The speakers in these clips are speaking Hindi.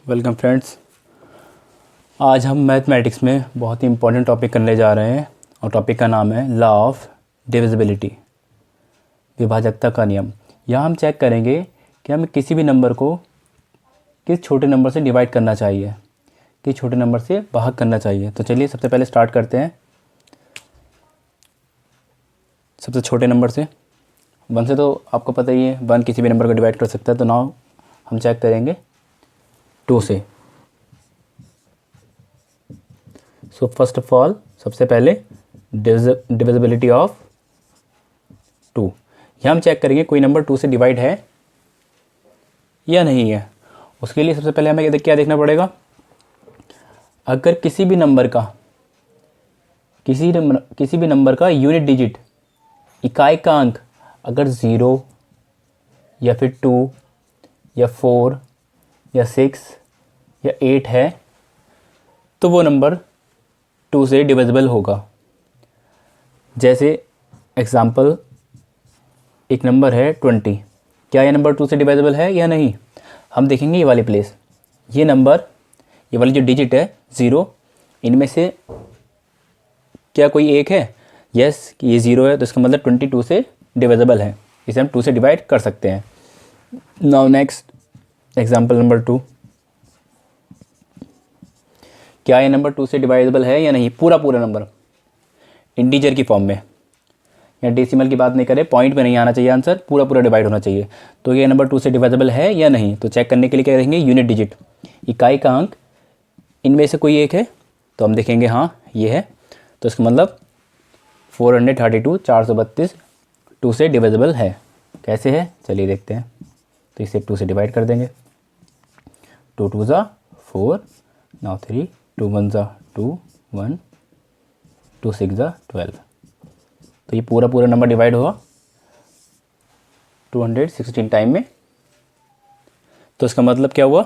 Welcome friends. आज हम मैथमेटिक्स में बहुत ही इम्पोर्टेंट टॉपिक करने जा रहे हैं और टॉपिक का नाम है लॉ ऑफ डिविजिबिलिटी, विभाजकता का नियम। यहाँ हम चेक करेंगे कि हमें किसी भी नंबर को किस छोटे नंबर से डिवाइड करना चाहिए, किस छोटे नंबर से भाग करना चाहिए। तो चलिए सबसे पहले स्टार्ट करते हैं सबसे छोटे नंबर से। 1 से तो आपको पता ही है, 1 किसी भी नंबर को डिवाइड कर सकता है। तो नाउ हम चेक करेंगे 2 से। सो फर्स्ट ऑफ ऑल सबसे पहले डिविजिबिलिटी ऑफ 2। यहाँ हम चेक करेंगे कोई नंबर 2 से डिवाइड है या नहीं है। उसके लिए सबसे पहले हमें क्या देखना पड़ेगा, अगर किसी भी नंबर का यूनिट डिजिट, इकाई का अंक अगर 0 या फिर 2 या 4 या 6 या 8 है तो वो नंबर 2 से डिविजिबल होगा। जैसे एग्जांपल एक नंबर है 20, क्या ये नंबर 2 से डिविजिबल है या नहीं। हम देखेंगे ये वाली प्लेस, ये नंबर, ये वाली जो डिजिट है 0, इनमें से क्या कोई एक है। यस, ये 0 है तो इसका मतलब 22 से डिविजिबल है, इसे हम 2 से डिवाइड कर सकते हैं। नाउ नेक्स्ट एग्जांपल नंबर 2, क्या ये नंबर 2 से डिवाइडेबल है या नहीं। पूरा नंबर इंटीजर की फॉर्म में, या डेसिमल की बात नहीं करें, पॉइंट में नहीं आना चाहिए आंसर, पूरा डिवाइड होना चाहिए। तो ये नंबर 2 से डिवाइडेबल है या नहीं। तो चेक करने के लिए क्या करेंगे, यूनिट डिजिट, इकाई का अंक, इनमें से कोई एक है। तो हम देखेंगे हाँ ये है, तो इसका मतलब 432 2 से डिविजिबल है। कैसे है चलिए देखते हैं। तो इसे 2 से डिवाइड कर देंगे। 2 2 ज़ा 4, नाउ 3, 2 1 ज़ा 2 1, 2 6 ज़ा 12। तो ये पूरा नंबर डिवाइड होगा 216 टाइम में। तो इसका मतलब क्या हुआ,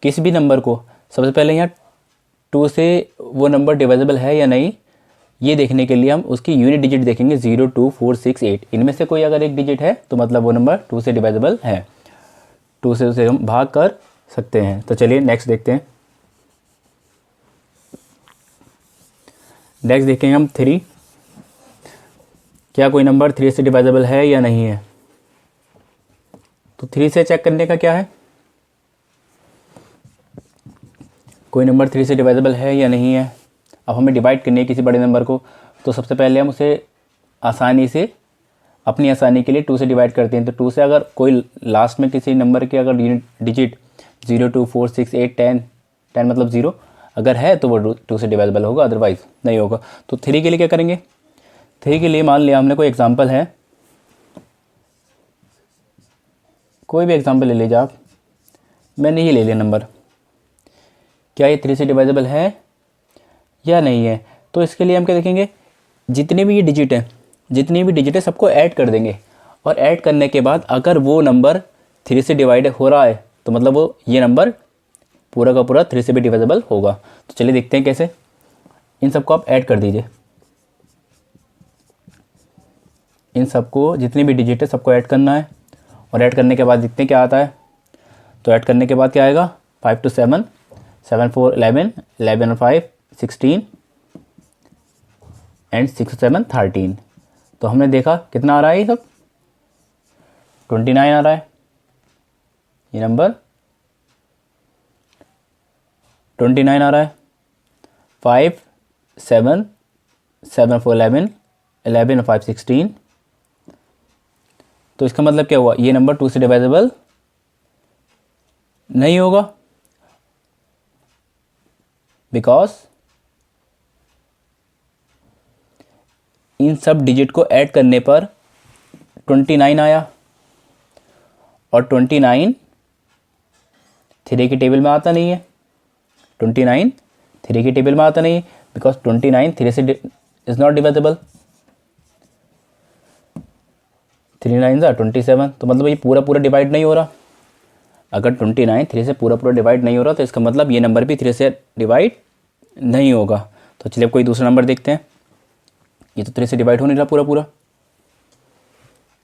किसी भी नंबर को सबसे पहले यहाँ 2 से वो नंबर डिविजिबल है या नहीं, ये देखने के लिए हम उसकी यूनिट डिजिट देखेंगे। 0 2 4 6 8, इनमें से कोई अगर एक डिजिट है तो मतलब वो नंबर 2 से डिविजिबल है, 2 से उसे हम भाग कर सकते हैं। तो चलिए नेक्स्ट देखते हैं। नेक्स्ट देखेंगे हम 3, क्या कोई नंबर 3 से डिवाइजेबल है या नहीं है। तो 3 से चेक करने का क्या है, कोई नंबर 3 से डिवाइजेबल है या नहीं है। अब हमें डिवाइड करनी है किसी बड़े नंबर को, तो सबसे पहले हम उसे आसानी से, अपनी आसानी के लिए 2 से डिवाइड करते हैं। तो 2 से अगर कोई लास्ट में किसी नंबर के अगर यूनिट डिजिट 0 2 4 6 8 10 मतलब 0 अगर है तो वो 2 से डिवाइजेबल होगा, अदरवाइज नहीं होगा। तो 3 के लिए क्या करेंगे, 3 के लिए मान लिया हमने कोई एग्जांपल है, कोई भी एग्जांपल ले लीजिए आप, मैंने ये ले लिया नंबर। क्या ये 3 से डिवाइजेबल है या नहीं है। तो इसके लिए हम क्या देखेंगे, जितने भी ये डिजिट है सबको ऐड कर देंगे, और ऐड करने के बाद अगर वो नंबर 3 से डिवाइड हो रहा है तो मतलब वो ये नंबर पूरा का पूरा 3 से भी डिविजिबल होगा। तो चलिए देखते हैं कैसे। इन सबको आप ऐड कर दीजिए, इन सबको जितनी भी डिजिट है सबको ऐड करना है, और ऐड करने के बाद देखते हैं क्या आता है। तो ऐड करने के बाद क्या आएगा, 5 2 7 7 4 11 11 और 5 16 एंड 6 7 13। तो हमने देखा कितना आ रहा है, ये सब 29 आ रहा है। ये नंबर 29 आ रहा है। 5 7 7 4 11 11 और 5 16। तो इसका मतलब क्या हुआ, ये नंबर 2 से डिवाइजेबल नहीं होगा, बिकॉज इन सब डिजिट को ऐड करने पर 29 आया, और 29 3 की टेबल में आता नहीं है। 29 3 की टेबल में आता नहीं है, बिकॉज 29 3 से इज नॉट डिविजिबल। 3 9 ज़ा 27, तो मतलब ये पूरा डिवाइड नहीं हो रहा। अगर 29 3 से पूरा डिवाइड नहीं हो रहा तो इसका मतलब ये नंबर भी 3 से डिवाइड नहीं होगा। तो चलिए अब कोई दूसरा नंबर देखते हैं। ये तो 3 से डिवाइड हो नहीं रहा पूरा।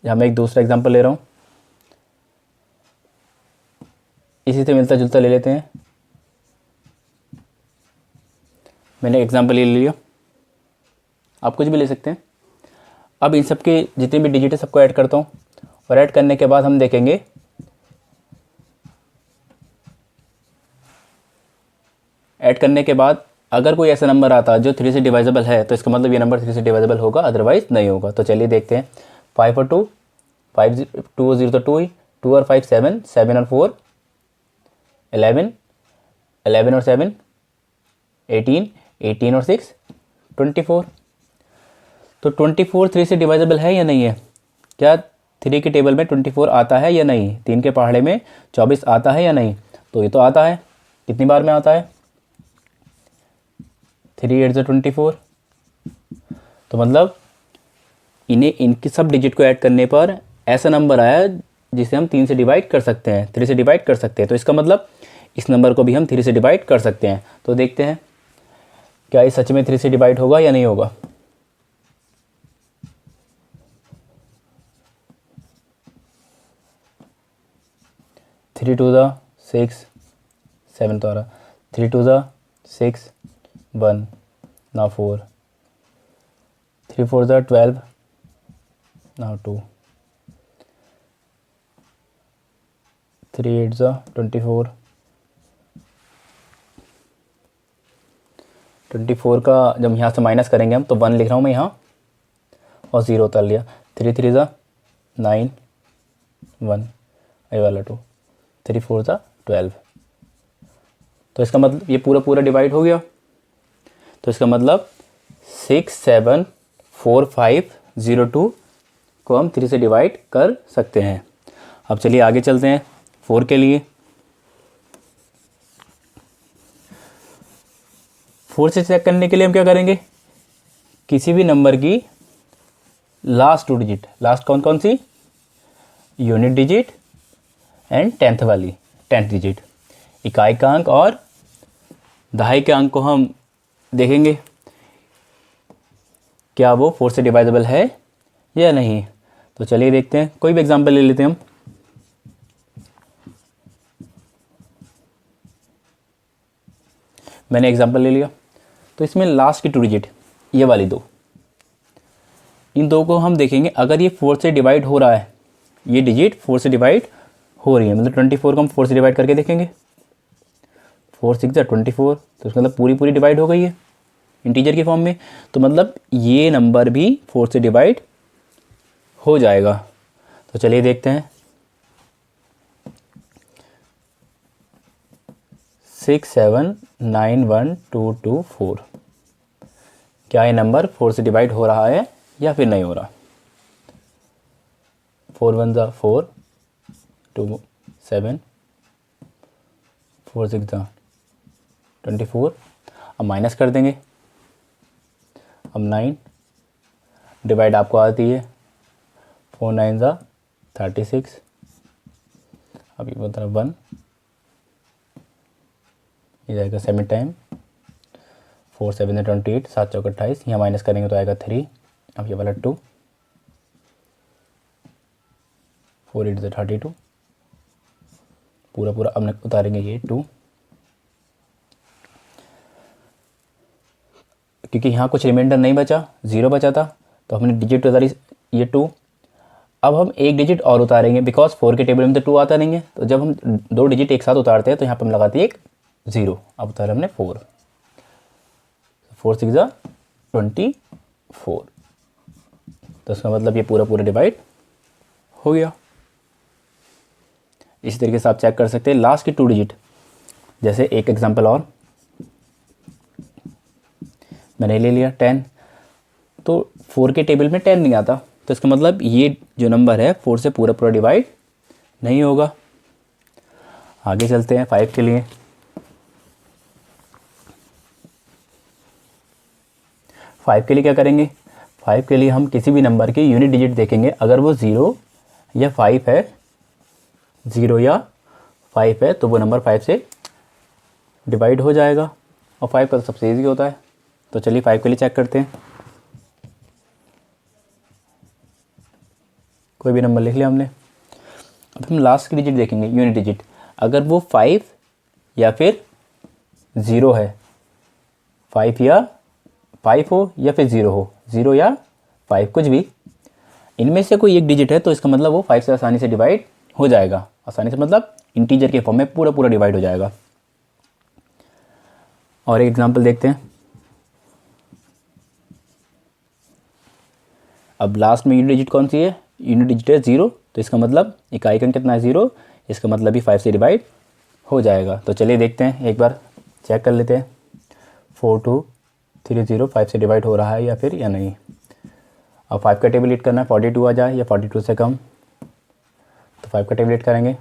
यहाँ मैं एक दूसरा एग्जांपल ले रहा हूँ, इसी से मिलता जुलता ले लेते हैं। मैंने एग्जाम्पल ले लिया, आप कुछ भी ले सकते हैं। अब इन सब के जितने भी डिजिट है सबको ऐड करता हूँ, और ऐड करने के बाद हम देखेंगे ऐड करने के बाद अगर कोई ऐसा नंबर आता जो 3 से डिवाइजेबल है तो इसका मतलब ये नंबर 3 से डिवाइजेबल होगा, अदरवाइज नहीं होगा। तो चलिए देखते हैं। 5 और 2, 5 2 और 0 तो 2 ही, 2 और 5 7, 7 और 4 11, 11 और 7 18, 18 और 6 24। तो 24 3 से डिवाइजेबल है या नहीं है? क्या 3 के टेबल में 24 आता है या नहीं? 3 के पहाड़े में 24 आता है या नहीं? तो ये तो आता है। कितनी बार में आता है? 3 8 24। तो मतलब इनकी सब डिजिट को ऐड करने पर ऐसा नंबर आया जिसे हम 3 से डिवाइड कर सकते हैं, 3 से डिवाइड कर सकते हैं। तो इसका मतलब इस नंबर को भी हम 3 से डिवाइड कर सकते हैं। तो देखते हैं क्या ये सच में 3 से डिवाइड होगा या नहीं होगा। थ्री टू ज़ा 6, 7 तो आ रहा, 3 2 ज़ा 6 1 now 4, 3 4 ज़ा 12 now 2, 3 8 ज़ा 24, 24 का जब यहाँ से माइनस करेंगे हम तो 1 लिख रहा हूँ मैं यहाँ और 0 उतार लिया। 3 3 ज़ा 9 1 ये वाला 2, 3 4 ज़ा 12। तो इसका मतलब ये पूरा डिवाइड हो गया। तो इसका मतलब 6 7 4 5 0 2 को हम 3 से डिवाइड कर सकते हैं। अब चलिए आगे चलते हैं 4 के लिए। 4 से चेक करने के लिए हम क्या करेंगे? किसी भी नंबर की लास्ट 2 डिजिट, लास्ट कौन कौन सी? यूनिट डिजिट एंड 10th वाली, 10th डिजिट, इकाई का अंक और दहाई के अंक को हम देखेंगे क्या वो 4 से डिवाइजेबल है या नहीं। तो चलिए देखते हैं, कोई भी एग्जांपल ले लेते हैं हम। मैंने एग्जांपल ले लिया। तो इसमें लास्ट की 2 डिजिट ये वाली 2, इन 2 को हम देखेंगे अगर ये 4 से डिवाइड हो रहा है, ये डिजिट 4 से डिवाइड हो रही है, मतलब 24 को हम 4 से डिवाइड करके देखेंगे। 4 6 24, तो इसका मतलब पूरी डिवाइड हो गई है इंटीजर की फॉर्म में। तो मतलब ये नंबर भी 4 से डिवाइड हो जाएगा। तो चलिए देखते हैं। 6 7 9 1 2 2 4, क्या ये नंबर 4 से डिवाइड हो रहा है या फिर नहीं हो रहा? 4 1 ज़ा 4 2 7, 4 6 ज़ा 24। अब माइनस कर देंगे। अब 9 डिवाइड आपको आती है, 4 9 ज़ा 36। अब ये बता 1, ये जाएगा 7 टाइम, 4 7 28, 7 चौक 28, यहाँ माइनस करेंगे तो आएगा 3। अब ये वाला 2, 4 8 ज़ा 32, पूरा अब उतारेंगे ये 2, क्योंकि यहाँ कुछ रिमाइंडर नहीं बचा, 0 बचा था तो हमने डिजिट उतारी ये 2। अब हम एक डिजिट और उतारेंगे बिकॉज 4 के टेबल में तो 2 आता नहीं है। तो जब हम 2 डिजिट एक साथ उतारते हैं तो यहाँ पर हम लगाते हैं एक 0। अब उतारे हमने 4, 4 6 ज़ा 24। तो इसका मतलब ये पूरा डिवाइड हो गया। इसी तरीके से आप चेक कर सकते हैं लास्ट की 2 डिजिट। जैसे एक एग्जांपल और मैंने ले लिया 10, तो 4 के टेबल में 10 नहीं आता, तो इसका मतलब ये जो नंबर है 4 से पूरा डिवाइड नहीं होगा। आगे चलते हैं 5 के लिए। 5 के लिए क्या करेंगे? 5 के लिए हम किसी भी नंबर की यूनिट डिजिट देखेंगे, अगर वो 0 या 5 है, 0 या 5 है तो वो नंबर 5 से डिवाइड हो जाएगा। और 5 का तो सबसे ईजी होता है। तो चलिए 5 के लिए चेक करते हैं। कोई भी नंबर लिख लिया हमने। अब हम लास्ट की डिजिट देखेंगे, यूनिट डिजिट, अगर वो 5 या फिर 0 है, फाइव हो या फिर 0 हो, 0 या 5 कुछ भी, इनमें से कोई एक डिजिट है तो इसका मतलब वो 5 से आसानी से डिवाइड हो जाएगा। आसानी से मतलब इंटीजर के फॉर्म में पूरा पूरा डिवाइड हो जाएगा। और एक एग्जांपल देखते हैं। अब लास्ट में यूनिट डिजिट कौन सी है? यूनिट डिजिट है 0, तो इसका मतलब इकाई अंक कितना है? 0, इसका मतलब भी 5 से डिवाइड हो जाएगा। तो चलिए देखते हैं, एक बार चेक कर लेते हैं 4230 5 से डिवाइड हो रहा है या फिर या नहीं। अब 5 का टेबल लीट करना है, 42 आ जाए या 42 से कम, तो 5 का टेबल लीट करेंगे,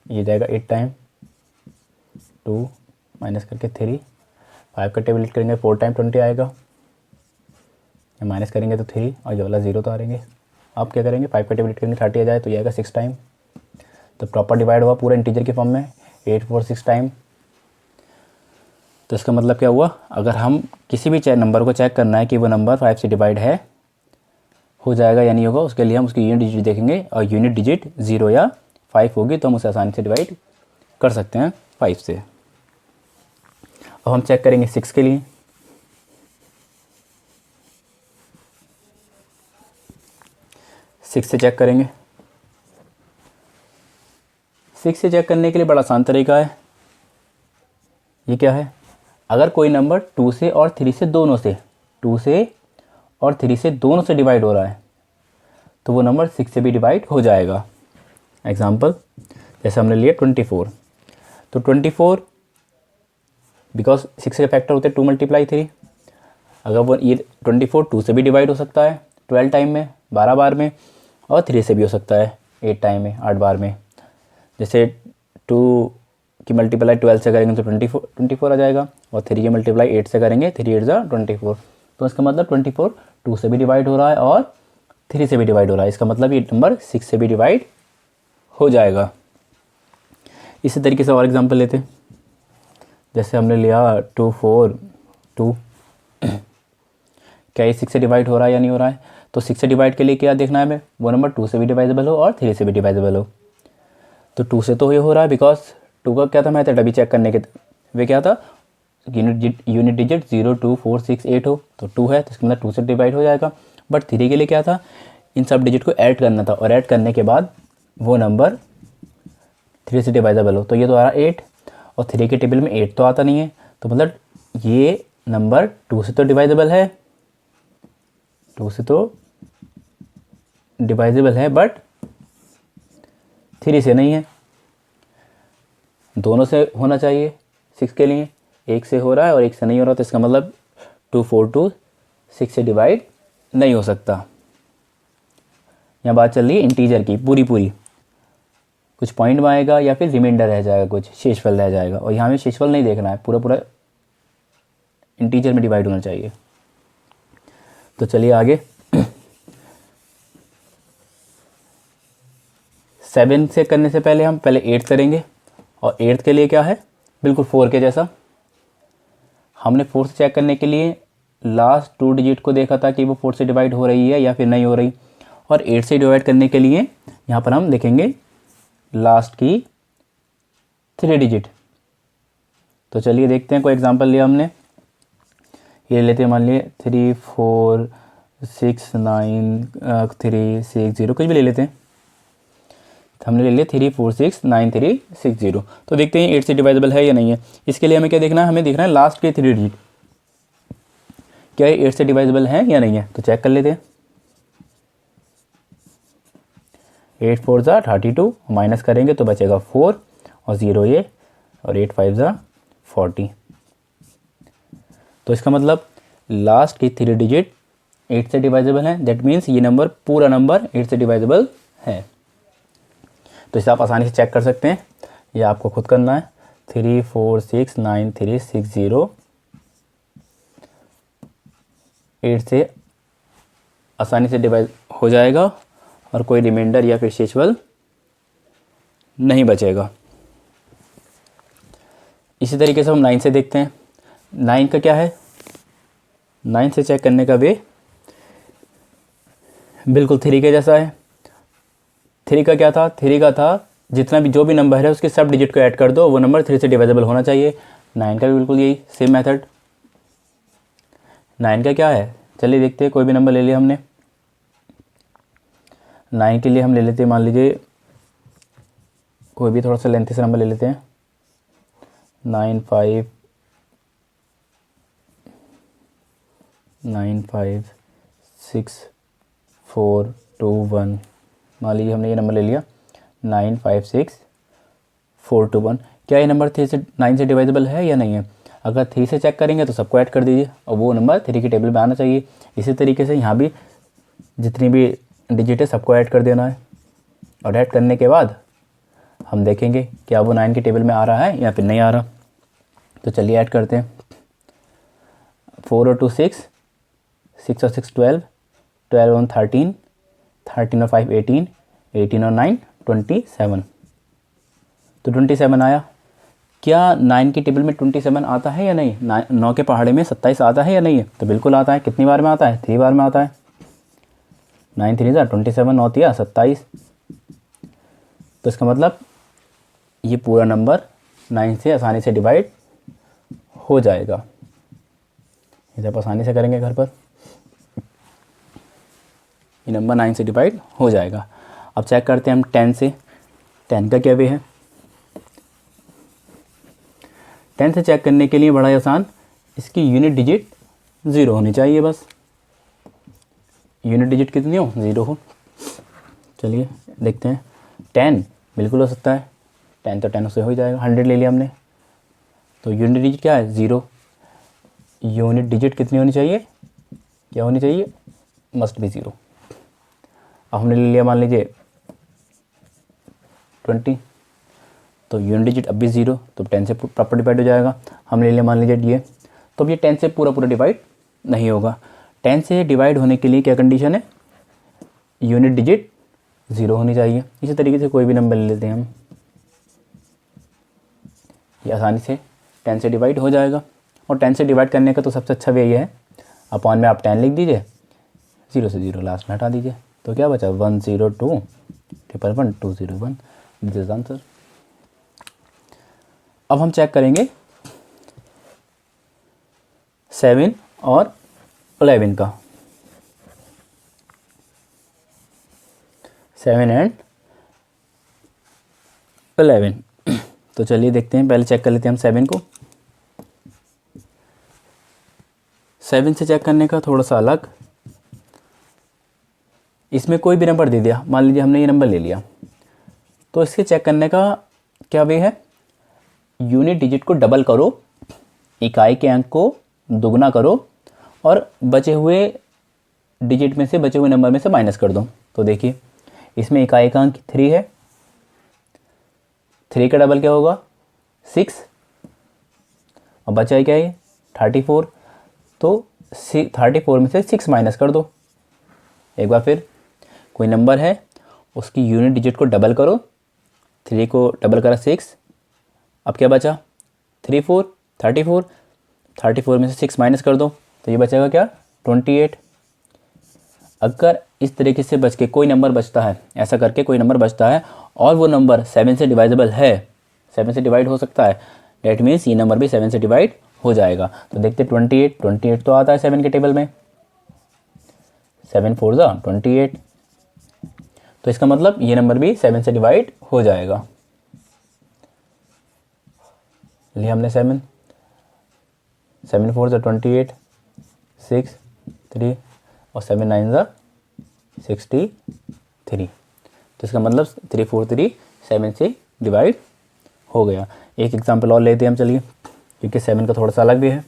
ये जाएगा 8 टाइम, 2 माइनस करके 3, 5 का टेबल लीट करेंगे 4 टाइम 20 आएगा, माइनस करेंगे तो 3 और ये वाला 0 तो आ रहेंगे। आप क्या करेंगे? 5 का टेबल लीट करेंगे 30 आ जाए तो ये आएगा 6 टाइम। तो प्रॉपर डिवाइड हुआ पूरा इंटीजर के फॉर्म में 8 4 6 टाइम। तो इसका मतलब क्या हुआ? अगर हम किसी भी नंबर को चेक करना है कि वो नंबर 5 से डिवाइड है, हो जाएगा या नहीं होगा, उसके लिए हम उसकी यूनिट डिजिट देखेंगे और यूनिट डिजिट 0 या 5 होगी तो हम उसे आसानी से डिवाइड कर सकते हैं 5 से। अब हम चेक करेंगे 6 के लिए। 6 से चेक करेंगे। 6 से चेक करने के लिए बड़ा आसान तरीका है। ये क्या है? अगर कोई नंबर 2 से और 3 से दोनों से 2 से और 3 से दोनों से डिवाइड हो रहा है तो वो नंबर 6 से भी डिवाइड हो जाएगा। एग्जाम्पल जैसे हमने लिया 24, तो 24 बिकॉज 6 के फैक्टर होते हैं 2 × 3। अगर वो ये 24 2 से भी डिवाइड हो सकता है 12 टाइम में, 12 बार में, और 3 से भी हो सकता है 8 टाइम में, 8 बार में। जैसे 2 की मल्टीप्लाई 12 से करेंगे तो 24 आ जाएगा, और 3 की मल्टीप्लाई 8 से करेंगे 3 8 जा 24। तो इसका मतलब 24 2 से भी डिवाइड हो रहा है और 3 से भी डिवाइड हो रहा है। इसका मतलब ये नंबर 6 से भी डिवाइड हो जाएगा। इसी तरीके से और एग्जांपल लेते हैं। जैसे हमने लिया 2 4 2, क्या ये 6 से डिवाइड हो रहा है या नहीं हो रहा है? तो 6 से डिवाइड के लिए क्या देखना है हमें? वो नंबर 2 से भी डिवाइजेबल हो और 3 से भी डिवाइजेबल हो। तो 2 से तो ये हो रहा है बिकॉज 2 का क्या था मेथड अभी चेक करने के, वे क्या था? यूनिट डिजिट 0 2 4 6 8 हो, तो 2 है तो इसके मतलब 2 से डिवाइड हो जाएगा। बट 3 के लिए क्या था? इन सब डिजिट को ऐड करना था, और ऐड करने के बाद वो नंबर 3 से डिवाइजेबल हो। तो ये तो आ रहा 8, और 3 के टेबल में 8 तो आता नहीं है, तो मतलब ये नंबर 2 से तो डिवाइजेबल है, 2 से तो डिवाइजेबल है बट 3 से नहीं है। दोनों से होना चाहिए 6 के लिए, एक से हो रहा है और एक से नहीं हो रहा, तो इसका मतलब 2 4 2 6 से डिवाइड नहीं हो सकता। यहाँ बात चल रही है इंटीजर की पूरी पूरी, कुछ पॉइंट में आएगा या फिर रिमाइंडर रह जाएगा, कुछ शेषफल रह जाएगा, और यहाँ में शेषफल नहीं देखना है, पूरा पूरा इंटीजर में डिवाइड होना चाहिए। तो चलिए आगे 7 से करने से पहले हम पहले 8 करेंगे, और 8 के लिए क्या है? बिल्कुल 4 के जैसा। हमने 4 से चेक करने के लिए लास्ट 2 डिजिट को देखा था कि वो 4 से डिवाइड हो रही है या फिर नहीं हो रही, और 8 से डिवाइड करने के लिए यहाँ पर हम देखेंगे लास्ट की 3 डिजिट। तो चलिए देखते हैं, कोई एग्जांपल लिया हमने, ये लेते हैं मान लिए 3 4 6 9 3 6 0, कुछ भी ले लेते हैं। तो हमने ले लिया 3 4 6 9 3 6 0। तो देखते हैं 8 से डिवाइजेबल है या नहीं है। इसके लिए हमें क्या देखना है? हमें देखना है लास्ट के 3 डिजिट, क्या ये 8 से डिवाइजेबल है या नहीं है। तो चेक कर लेते हैं। 8 4 ज़ा 32, माइनस करेंगे तो बचेगा 4 और 0 ये, और 8 5 ज़ा 40। तो इसका मतलब लास्ट की 3 डिजिट 8 से डिवाइजेबल है, दैट मीन्स ये नंबर पूरा नंबर 8 से डिवाइजेबल है। तो इसे आप आसानी से चेक कर सकते हैं, ये आपको खुद करना है। 3 4 6 9 3 6 0 8 से आसानी से डिवाइड हो जाएगा और कोई रिमाइंडर या फिर शेषफल नहीं बचेगा। इसी तरीके से हम 9 से देखते हैं। 9 का क्या है? 9 से चेक करने का वे बिल्कुल 3 के जैसा है। 3 का क्या था? 3 का था जितना भी जो भी नंबर है उसके सब डिजिट को ऐड कर दो, वो नंबर 3 से डिवाइजेबल होना चाहिए। 9 का भी बिल्कुल यही सेम मेथड। 9 का क्या है, चलिए देखते हैं। कोई भी नंबर ले लिया हमने। 9 के लिए हम ले लेते हैं, मान लीजिए कोई भी थोड़ा सा लेंथी से नंबर ले लेते हैं। 9 5 9 5 6 4 2 1। मान लीजिए हमने ये नंबर ले लिया 9 5 6 4 2 1। क्या ये नंबर 9 से डिवाइजेबल है या नहीं है? अगर 3 से चेक करेंगे तो सबको ऐड कर दीजिए और वो नंबर 3 की टेबल में आना चाहिए। इसी तरीके से यहाँ भी जितनी भी डिजिट है सबको ऐड कर देना है, और ऐड करने के बाद हम देखेंगे क्या वो 9 की टेबल में आ रहा है या फिर नहीं आ रहा। तो चलिए ऐड करते हैं। 4 और 2 6, 6 और 6 12, 12 और 13, 13 और 5 18, 18 और 9 27। तो 27 आया। क्या 9 की टेबल में 27 आता है या नहीं? 9 के पहाड़े में 27 आता है या नहीं है? तो बिल्कुल आता है। कितनी बार में आता है? 3 बार में आता है। 9 3 27, 9 तिया 27। तो इसका मतलब ये पूरा नंबर 9 से आसानी से डिवाइड हो जाएगा। इसे आप आसानी से करेंगे घर पर, ये नंबर 9 से डिवाइड हो जाएगा। अब चेक करते हैं हम 10 से। 10 का क्या वे है? 10 से चेक करने के लिए बड़ा आसान, इसकी यूनिट डिजिट 0 होनी चाहिए बस। यूनिट डिजिट कितनी हो? 0 हो। चलिए देखते हैं। 10 बिल्कुल हो सकता है, 10 तो 10 से हो ही जाएगा। 100 ले लिया हमने, तो यूनिट डिजिट क्या है? 0। यूनिट डिजिट कितनी होनी चाहिए? क्या होनी चाहिए? Must be 0। अब हमने ले लिया मान लीजिए 20, तो यूनिट डिजिट अब भी 0, तो 10 से प्रॉपर डिवाइड हो जाएगा। हम ले लिया मान लीजिए ये, तो अब ये 10 से पूरा पूरा डिवाइड नहीं होगा। 10 से डिवाइड होने के लिए क्या कंडीशन है? यूनिट डिजिट 0 होनी चाहिए। इसी तरीके से कोई भी नंबर ले लेते हैं हम, ये आसानी से 10 से डिवाइड हो जाएगा। और 10 से डिवाइड करने का तो सबसे अच्छा वे ये है, अपॉन में आप 10 लिख दीजिए, 0 से 0 लास्ट में हटा दीजिए, तो क्या बचा? 102 111 201। This is answer. अब हम चेक करेंगे 7 और 11 का। 7 एंड 11। तो चलिए देखते हैं, पहले चेक कर लेते हैं हम 7 को। 7 से चेक करने का थोड़ा सा अलग, इसमें कोई भी नंबर दे दिया, मान लीजिए हमने ये नंबर ले लिया, तो इसके चेक करने का क्या वे है? यूनिट डिजिट को डबल करो, इकाई के अंक को दुगना करो और बचे हुए डिजिट में से, बचे हुए नंबर में से माइनस कर दो। तो देखिए इसमें इकाई का अंक 3 है, 3 का डबल क्या होगा? 6, और बचा है क्या है? 34। तो 34 में से 6 माइनस कर दो। एक बार फिर, कोई नंबर है उसकी यूनिट डिजिट को डबल करो, 3 को डबल करा 6, अब क्या बचा? 34 में से 6 माइनस कर दो, तो ये बचेगा क्या? 28। अगर इस तरीके से बच के कोई नंबर बचता है, ऐसा करके कोई नंबर बचता है और वो नंबर 7 से डिवाइजेबल है, 7 से डिवाइड हो सकता है, डेट मीन्स ये नंबर भी 7 से डिवाइड हो जाएगा। तो देखते 28 तो आता है 7 के टेबल में, 7 4 28। तो इसका मतलब ये नंबर भी 7 से डिवाइड हो जाएगा। लिया हमने 7 4 28, 6 3 और 7 9 63। तो इसका मतलब 3 4 3 7 से डिवाइड हो गया। एक एग्जांपल और लेते हैं हम, चलिए, क्योंकि 7 का थोड़ा सा अलग भी है।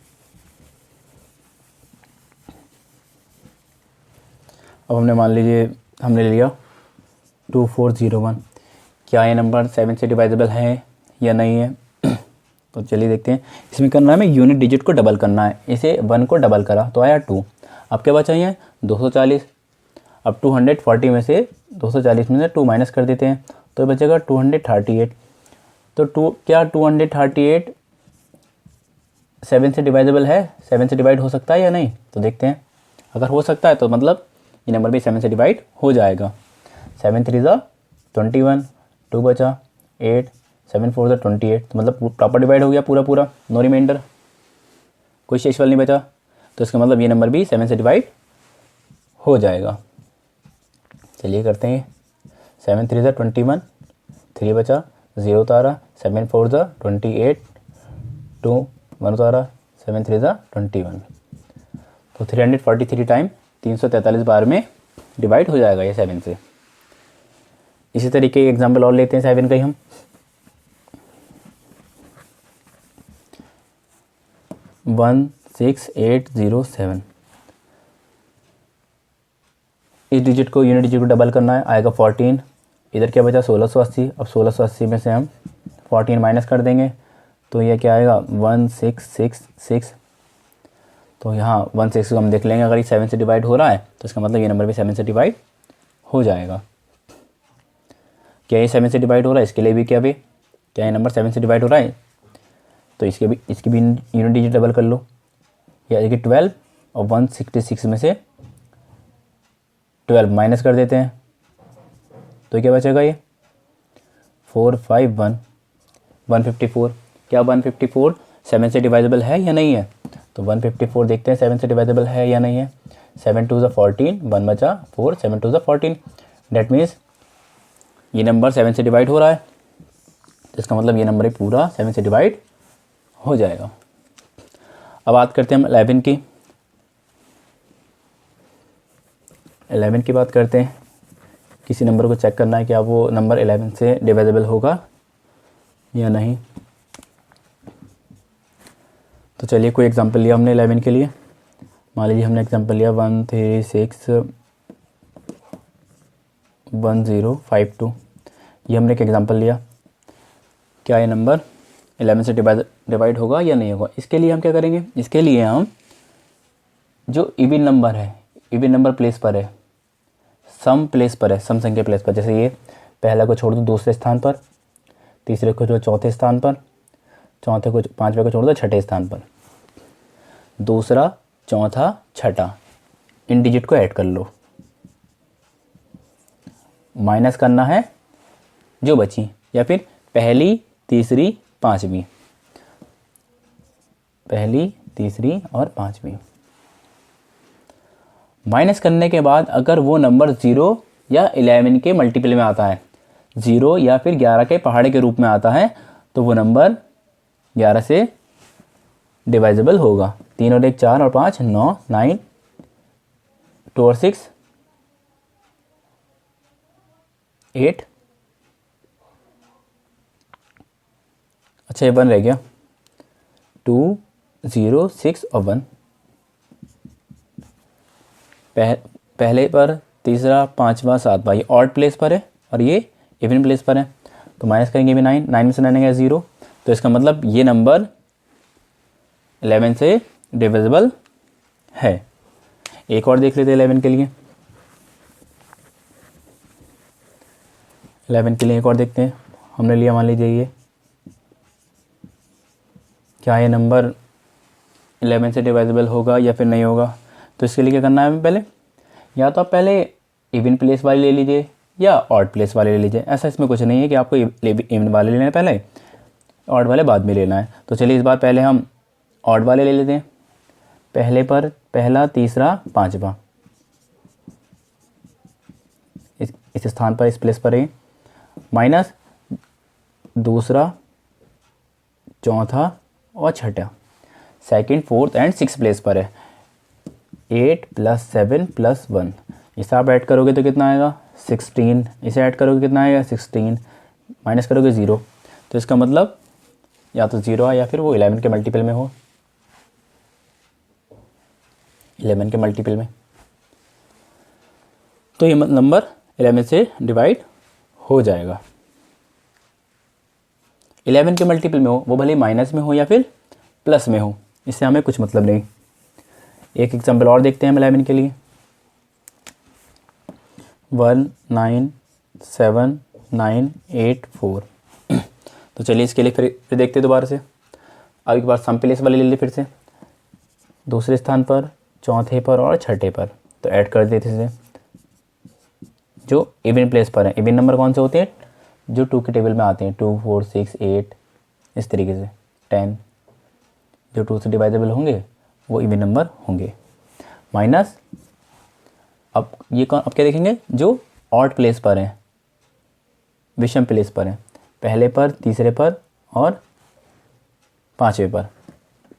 अब हमने मान लीजिए हमने ले लिया 2401। क्या ये नंबर 7 से डिवाइजेबल है या नहीं है? तो चलिए देखते हैं। इसमें करना है हमें यूनिट डिजिट को डबल करना है। इसे 1 को डबल करा तो आया 2। अब क्या बचा है? 240। अब 240 में से 240 में से 2 माइनस कर देते हैं, तो बचेगा 238। तो क्या 238 7 से डिवाइजेबल है? 7 से डिवाइड हो सकता है या नहीं? तो देखते हैं। अगर हो सकता है तो मतलब ये नंबर भी 7 से डिवाइड हो जाएगा। 7 3 21, 2 बचा 8, 7 4 28। तो मतलब प्रॉपर डिवाइड हो गया पूरा, नो रिमाइंडर, कोई शेषफल नहीं बचा। तो इसका मतलब ये नंबर भी 7 से डिवाइड हो जाएगा। चलिए करते हैं। 7 3 ज़ा 21, 3 बचा, 0 उतारा, 7 4 ज़ा 28, 2 1 उतारा, 7 3 ज़ा 21। तो 343 टाइम 343 बार में डिवाइड हो जाएगा ये 7 से। इसी तरीके एग्जाम्पल और लेते हैं 7 का ही हम। 16807, इस डिजिट को यूनिट डिजिट को डबल करना है, आएगा 14। इधर क्या बचा 1680। अब 1680 में से हम 14 माइनस कर देंगे तो ये क्या आएगा 1666। तो यहाँ 16 को हम देख लेंगे, अगर ये 7 से डिवाइड हो रहा है तो इसका मतलब ये नंबर भी 7 से डिवाइड हो जाएगा। क्या ये 7 से डिवाइड हो रहा है? इसके लिए भी क्या ये नंबर 7 से डिवाइड हो रहा है? तो इसकी भी यूनिट डिजिट डबल कर लो। ये आएगी 12 और 166 में से 12 माइनस कर देते हैं तो क्या बचेगा ये 451 154। क्या 154 7 से डिवाइजेबल है या नहीं है? तो 154 देखते हैं 7 से डिवाइजेबल है या नहीं है। 7 2 ज़ा 14, 1 बचा 4, 7 2 ज़ा 14। डेट मीन्स ये नंबर 7 से डिवाइड हो रहा है, तो इसका मतलब ये नंबर ही पूरा 7 से डिवाइड हो जाएगा। अब बात करते हैं हम 11 की। 11 की बात करते हैं। किसी नंबर को चेक करना है कि आप वो नंबर 11 से डिवाइजेबल होगा या नहीं। तो चलिए कोई एग्जांपल लिया हमने 11 के लिए। मान लीजिए हमने एग्जांपल लिया 1361052। ये हमने एक एग्जांपल लिया। क्या ये नंबर 11 से डिवाइड होगा या नहीं होगा? इसके लिए हम क्या करेंगे? इसके लिए हम जो इवन नंबर है, इवन नंबर प्लेस पर है, सम प्लेस पर है, सम संख्या प्लेस पर। जैसे ये पहला को छोड़ दो दूसरे स्थान पर, तीसरे को जो चौथे स्थान पर, चौथे को पांचवे को छोड़ दो छठे स्थान पर, दूसरा चौथा छठा, इन डिजिट को ऐड कर लो। माइनस करना है जो बची, या फिर पहली तीसरी पांचवी, पहली तीसरी और पांचवी। माइनस करने के बाद अगर वो नंबर 0 या 11 के मल्टीपल में आता है, 0 या फिर 11 के पहाड़े के रूप में आता है, तो वो नंबर 11 से डिवाइजेबल होगा। 3 और 1 4 और 5 9, 9 2 और 6 8। अच्छा ये 1 रह गया, 2 0 6 और 1। पहले पर तीसरा पांचवा सातवां ये ऑड प्लेस पर है और ये इवन प्लेस पर है, तो माइनस करेंगे भी 9, 9 में से 9 गया 0। तो इसका मतलब ये नंबर 11 से डिविजिबल है। एक और देख लेते हैं 11 के लिए। 11 के लिए एक और देखते हैं। हमने लिया मान लीजिए ये, क्या ये नंबर 11 से डिवाइजेबल होगा या फिर नहीं होगा? तो इसके लिए क्या करना है हमें? पहले या तो आप पहले इवन प्लेस वाले ले लीजिए या ऑड प्लेस वाले ले लीजिए। ऐसा इसमें कुछ नहीं है कि आपको इवन वाले लेना है पहले, ऑड वाले बाद में लेना है। तो चलिए इस बार पहले हम ऑड वाले ले लेते हैं। पहले पर पहला तीसरा पांचवा, इस स्थान पर, इस प्लेस पर है, माइनस दूसरा चौथा और छठा, सेकंड फोर्थ एंड 6 प्लेस पर है। 8 + 7 + 1, इसे आप ऐड करोगे तो कितना आएगा 16। इसे ऐड करोगे कितना आएगा 16, माइनस करोगे 0। तो इसका मतलब या तो 0 है या फिर वो 11 के मल्टीपल में हो, 11 के मल्टीपल में। तो ये नंबर 11 से डिवाइड हो जाएगा। 11 के मल्टीपल में हो, वो भले माइनस में हो या फिर प्लस में हो, इससे हमें कुछ मतलब नहीं। एक एग्जाम्पल और देखते हैं हम 11 के लिए। 19798 तो चलिए इसके लिए फिर देखते हैं दोबारा से। अब एक बार सम प्लेस वाले ले लिए फिर से, दूसरे स्थान पर, चौथे पर और छठे पर, तो ऐड कर देते इसे। जो इवन प्लेस पर है, इवन नंबर कौन से होते हैं? जो 2 के टेबल में आते हैं, 2 4 6 8, इस तरीके से 10 जो 2 से डिवाइजेबल होंगे वो इवन नंबर होंगे। माइनस अब ये कौन, अब क्या देखेंगे जो ऑड प्लेस पर हैं, विषम प्लेस पर हैं, पहले पर, तीसरे पर और पाँचवें पर।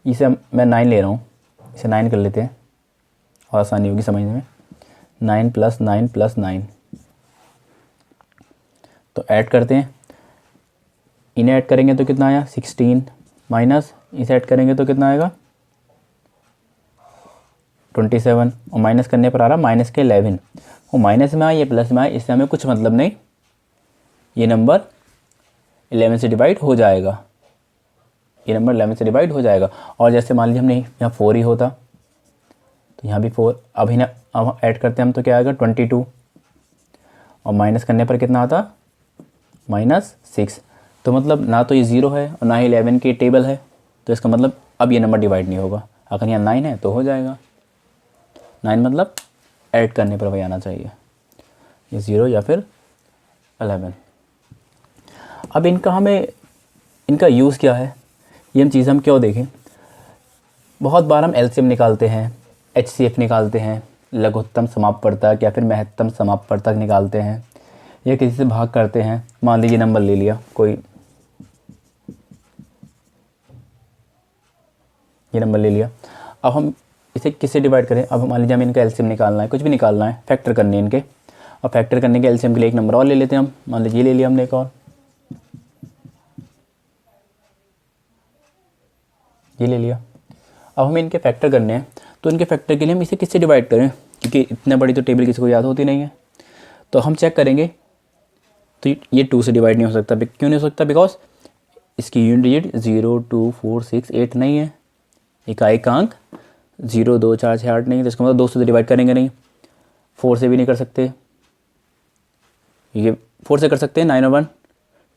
इसे मैं 9 ले रहा हूँ, इसे 9 कर लेते हैं और आसानी होगी समझने में। 9 + 9 + 9 तो ऐड करते हैं, इन्हें ऐड करेंगे तो कितना आया 16, माइनस इसे ऐड करेंगे तो कितना आएगा 27, और माइनस करने पर आ रहा माइनस के 11। वो माइनस में आए या प्लस में आए इससे हमें कुछ मतलब नहीं, ये नंबर 11 से डिवाइड हो जाएगा, ये नंबर 11 से डिवाइड हो जाएगा। और जैसे मान लीजिए हमने यहाँ 4 ही होता तो यहाँ भी 4, अब इन्हें अब ऐड करते हैं हम तो क्या आएगा 22, और माइनस करने पर कितना आता -6। तो मतलब ना तो ये 0 है और ना ही 11 की टेबल है, तो इसका मतलब अब ये नंबर डिवाइड नहीं होगा। अगर यहाँ 9 है तो हो जाएगा, 9 मतलब ऐड करने पर वही आना चाहिए, ये 0 या फिर 11। अब इनका यूज़ क्या है, ये चीज़ हम क्यों देखें। बहुत बार हम एलसीएम निकालते हैं, एचसीएफ निकालते हैं, लघुत्तम समापवर्तक या फिर महत्तम समापवर्तक निकालते हैं, या किसी से भाग करते हैं। मान लीजिए नंबर ले लिया कोई, ये नंबर ले लिया, अब हम इसे किससे डिवाइड करें। अब मान लीजिए हमें इनका एलसीएम निकालना है, कुछ भी निकालना है, फैक्टर करने हैं इनके, और फैक्टर करने के एलसीएम के लिए एक नंबर और ले लेते हैं हम। मान लीजिए ये ले लिया हमने एक और, ये ले लिया। अब हमें इनके फैक्टर करने हैं, तो इनके फैक्टर के लिए हम इसे किससे डिवाइड करें, क्योंकि इतने बड़ी तो टेबल किसी को याद होती नहीं है। तो हम चेक करेंगे, तो ये 2 से डिवाइड नहीं हो सकता। क्यों नहीं हो सकता, बिकॉज इसकी यूनिट डिजिट 0, 2, 4, 6, 8 नहीं है, इकाई का अंक 0, 2, 4, 6, 8 नहीं है, तो इसका मतलब 2 से डिवाइड करेंगे नहीं, 4 से भी नहीं कर सकते, ये 4 से कर सकते हैं 9 और 1,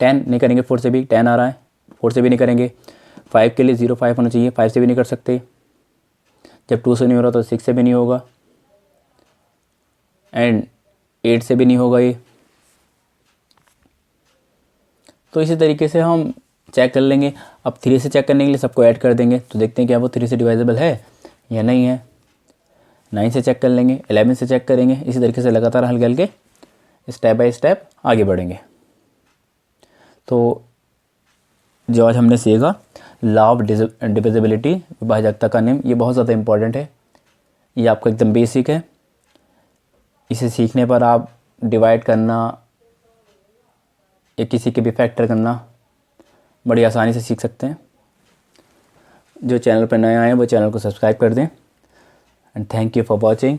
10 नहीं करेंगे, 4 से भी 10 आ रहा है, 4 से भी नहीं करेंगे। 5 के लिए 0, 5 होना चाहिए, 5 से भी नहीं कर सकते। जब 2 से नहीं हो रहा तो 6 से भी नहीं होगा, एंड 8 से भी नहीं होगा ये। तो इसी तरीके से हम चेक कर लेंगे। अब 3 से चेक करने के लिए सबको ऐड कर देंगे, तो देखते हैं क्या वो 3 से डिवाइजेबल है या नहीं है। 9 से चेक कर लेंगे, 11 से चेक करेंगे, इसी तरीके से लगातार हल करके स्टेप बाय स्टेप आगे बढ़ेंगे। तो जो आज हमने सीखा लॉ ऑफ डिविजिबिलिटी, विभाजकता का नियम, ये बहुत ज़्यादा इम्पॉर्टेंट है, ये आपका एकदम बेसिक है। इसे सीखने पर आप डिवाइड करना या किसी के भी फैक्टर करना बड़ी आसानी से सीख सकते हैं। जो चैनल पर नए आए हैं वो चैनल को सब्सक्राइब कर दें, and thank you for watching.